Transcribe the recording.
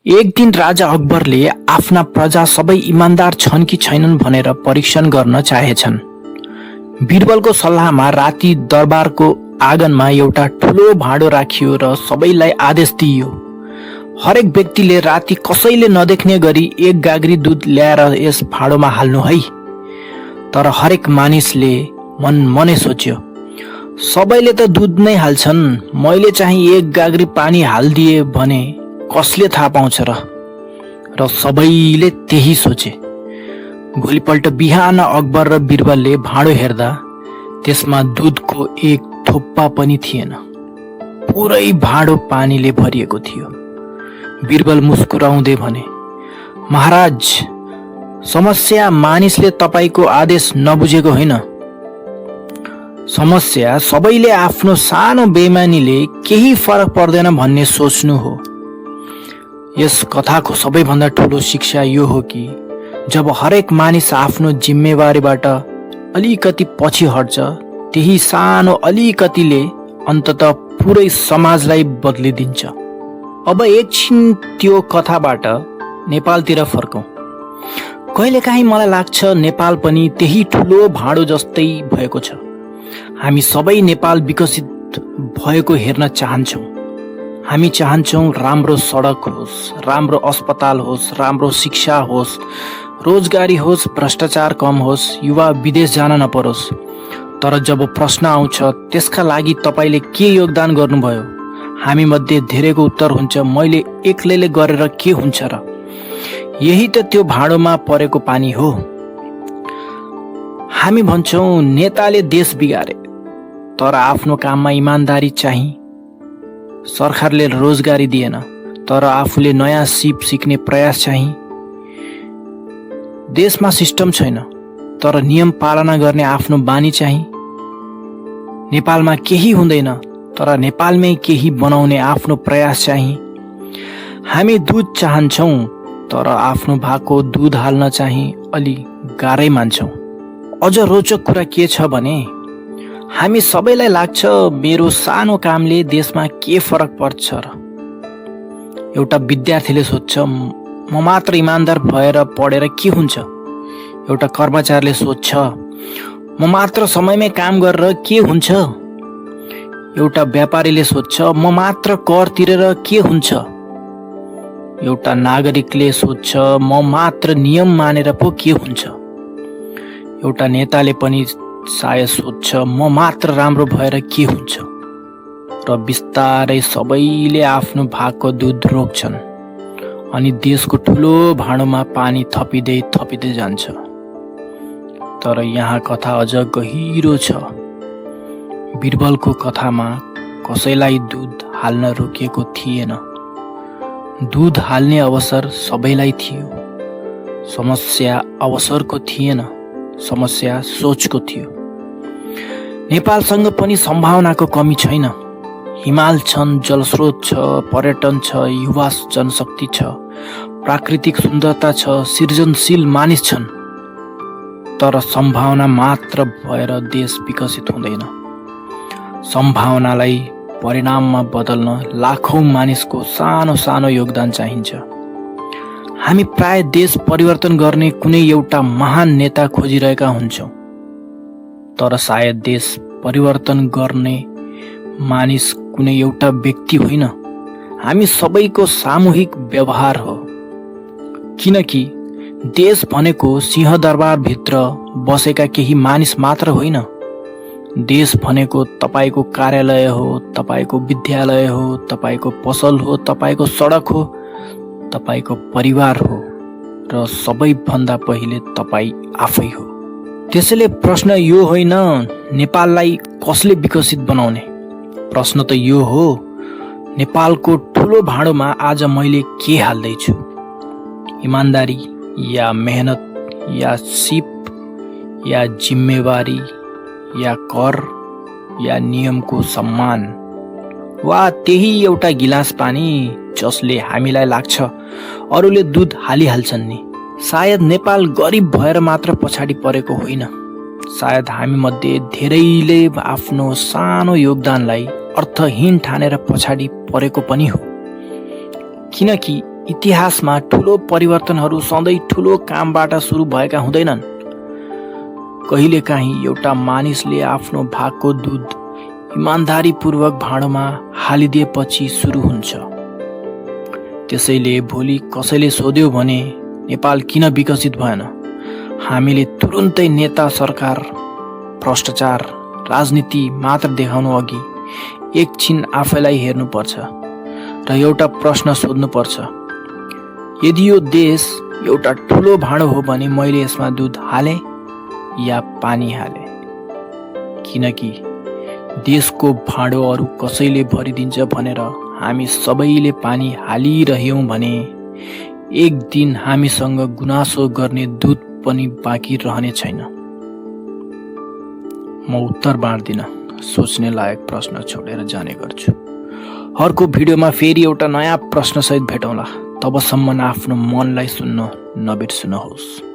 एक दिन राजा अकबरले आफ्ना प्रजा सबै इमान्दार छन् कि छैनन् भनेर परीक्षण गर्न चाहेछन्। बीरबलको सल्लाहमा राति दरबारको आँगनमा एउटा ठुलो भाँडो राखियो र सबैलाई आदेश दिइयो, हरेक व्यक्तिले राति कसैले नदेख्ने गरी एक गाग्री दूध ल्याएर यस भाँडोमा हाल्नु है। तर हरेक मानिसले मनै सोच्यो, सबैले त दूध नै हाल्छन्, मैले चाहिँ एक गाग्री पानी हालिदिए भने कसले थाहा पाउँछ र सबैले त्यही सोचे। भोलिपल्ट बिहान अकबर र बीरबलले भाँडो हेर्दा त्यसमा दूधको एक थोप्पा पनि थिएन। पुरै भाँडो पानीले भरिएको थियो। बीरबल मुस्कुराउँदै भने, महाराज, समस्या मानिसले तपाईको आदेश नबुझेको होइन, समस्या सबैले आफ्नो सानो बेइमानीले केही फरक पर्दैन भन्ने सोच्नु हो। यस कथाको सबैभन्दा ठुलो शिक्षा यो हो कि जब हरेक मानिस आफ्नो जिम्मेवारीबाट अलिकति पछि हट्छ, त्यही सानो अलिकतिले अन्ततः पुरै समाजलाई बदलिदिन्छ। अब एकछिन त्यो कथाबाट नेपालतिर फर्कौं। कहिलेकाहीँ मलाई लाग्छ नेपाल पनि त्यही ठुलो भाँडो जस्तै भएको छ। हामी सबै नेपाल विकसित भएको हेर्न चाहन्छौँ। हामी चाहन्छौँ राम्रो सडक होस्, राम्रो अस्पताल होस्, राम्रो शिक्षा होस्, रोजगारी होस्, भ्रष्टाचार कम होस्, युवा विदेश जान नपरोस्। तर जब प्रश्न आउँछ त्यसका लागि तपाईले के योगदान गर्नुभयो, हामी मध्ये धेरैको उत्तर हुन्छ, मैले एक्लैले गरेर के हुन्छ र। यही त त्यो भाँडोमा परेको पानी हो। हामी भन्छौँ नेताले देश बिगारे, तर आफ्नो काममा इमान्दारी चाहिँ। सरकारले रोजगारी दिएन, तर आफूले नयाँ सिप सिक्ने प्रयास चाहिँ। देशमा सिस्टम छैन, तर नियम पालना गर्ने आफ्नो बानी चाहिँ। नेपालमा केही हुँदैन, तर नेपालमै केही बनाउने आफ्नो प्रयास चाहिँ। हामी दूध चाहन्छौँ, तर आफ्नो भागको दूध हाल्न चाहिँ अलि गाह्रै मान्छौँ। अझ रोचक कुरा के छ भने हामी सबैलाई लाग्छ मेरो सानो कामले देशमा के फरक पर्छ र। एउटा विद्यार्थीले सोध्छ, म मात्र इमान्दार भएर पढेर के हुन्छ। एउटा कर्मचारीले सोध्छ, म मात्र समयमै काम गरेर के हुन्छ। एउटा व्यापारीले सोध्छ, म मात्र कर तिरेर के हुन्छ। एउटा नागरिकले सोध्छ, म मात्र नियम मानेर पो के हुन्छ। एउटा नेताले पनि सायद सोध्छ, म मात्र राम्रो भएर के हुन्छ। र बिस्तारै सबैले आफ्नो भागको दूध रोक्छन् अनि देशको ठुलो भाँडोमा पानी थपिँदै जान्छ। तर यहाँ कथा अझ गहिरो छ। बीरबलको कथामा कसैलाई दूध हाल्न रोकिएको थिएन। दूध हाल्ने अवसर सबैलाई थियो। समस्या अवसरको थिएन, समस्या सोचको थियो। नेपालसँग पनि सम्भावनाको कमी छैन। हिमाल छन्, जलस्रोत छ, पर्यटन छ, युवा जनशक्ति छ, प्राकृतिक सुन्दरता छ, सृजनशील मानिस छन्। तर सम्भावना मात्र भएर देश विकसित हुँदैन। सम्भावनालाई परिणाममा बदल्न लाखौं मानिसको सानो सानो योगदान चाहिन्छ। हामी प्राय देश परिवर्तन गर्ने कुनै एउटा महान नेता खोजिरहेका हुन्छौँ, तर सायद देश परिवर्तन गर्ने मानिस कुनै एउटा व्यक्ति होइन, हामी सबैको सामूहिक व्यवहार हो। किनकि देश भनेको सिंहदरबारभित्र बसेका केही मानिस मात्र होइन। देश भनेको तपाईको कार्यालय हो, तपाईको विद्यालय हो, तपाईको पसल हो, तपाईको सडक हो, तपाईको परिवार हो र सबैभन्दा पहिले तपाई आफै हो। त्यसैले प्रश्न यो होइन नेपाललाई कसले विकसित बनाउने, प्रश्न त यो हो नेपालको ठुलो भाँडोमा आज मैले के हाल्दैछु। इमान्दारी या मेहनत या सिप या जिम्मेवारी या कर या नियमको सम्मान, वा त्यही एउटा गिलास पानी जसले हामीलाई लाग्छ अरूले दूध हालिहाल्छन् नि। सायद नेपाल गरिब भएर मात्र पछाडि परेको होइन, सायद हामी मध्ये धेरैले आफ्नो सानो योगदानलाई अर्थहीन ठानेर पछाडि परेको पनि हो। किनकि इतिहासमा ठुलो परिवर्तनहरू सधैँ ठुलो कामबाट सुरु भएका हुँदैनन्। कहिलेकाहीँ एउटा मानिसले आफ्नो भागको दुध इमान्दारीपूर्वक भाँडोमा हालिदिएपछि सुरु हुन्छ। त्यसैले भोलि कसैले सोध्यो भने नेपाल किन विकसित भएन, हामीले तुरुन्तै नेता, सरकार, भ्रष्टाचार, राजनीति मात्र देखाउनु अघि एकछिन आफैलाई हेर्नुपर्छ र एउटा प्रश्न सोध्नुपर्छ, यदि यो देश एउटा ठुलो भाँडो हो भने मैले यसमा दुध हाले या पानी हाले? किनकि देशको भाँडो अरू कसैले भरिदिन्छ भनेर हामी सबैले पानी हालिरह्यौं भने एक दिन हामीसँग गुनासो गर्ने दूत पनि बाँकी रहने छैन। म उत्तर बाँड्दिन, सोच्ने लायक प्रश्न छोडेर जाने गर्छु। अर्को भिडियोमा फेरि एउटा नयाँ प्रश्नसहित भेटौँला। तबसम्म आफ्नो मनलाई सुन्न नबिर्सनुहोस्।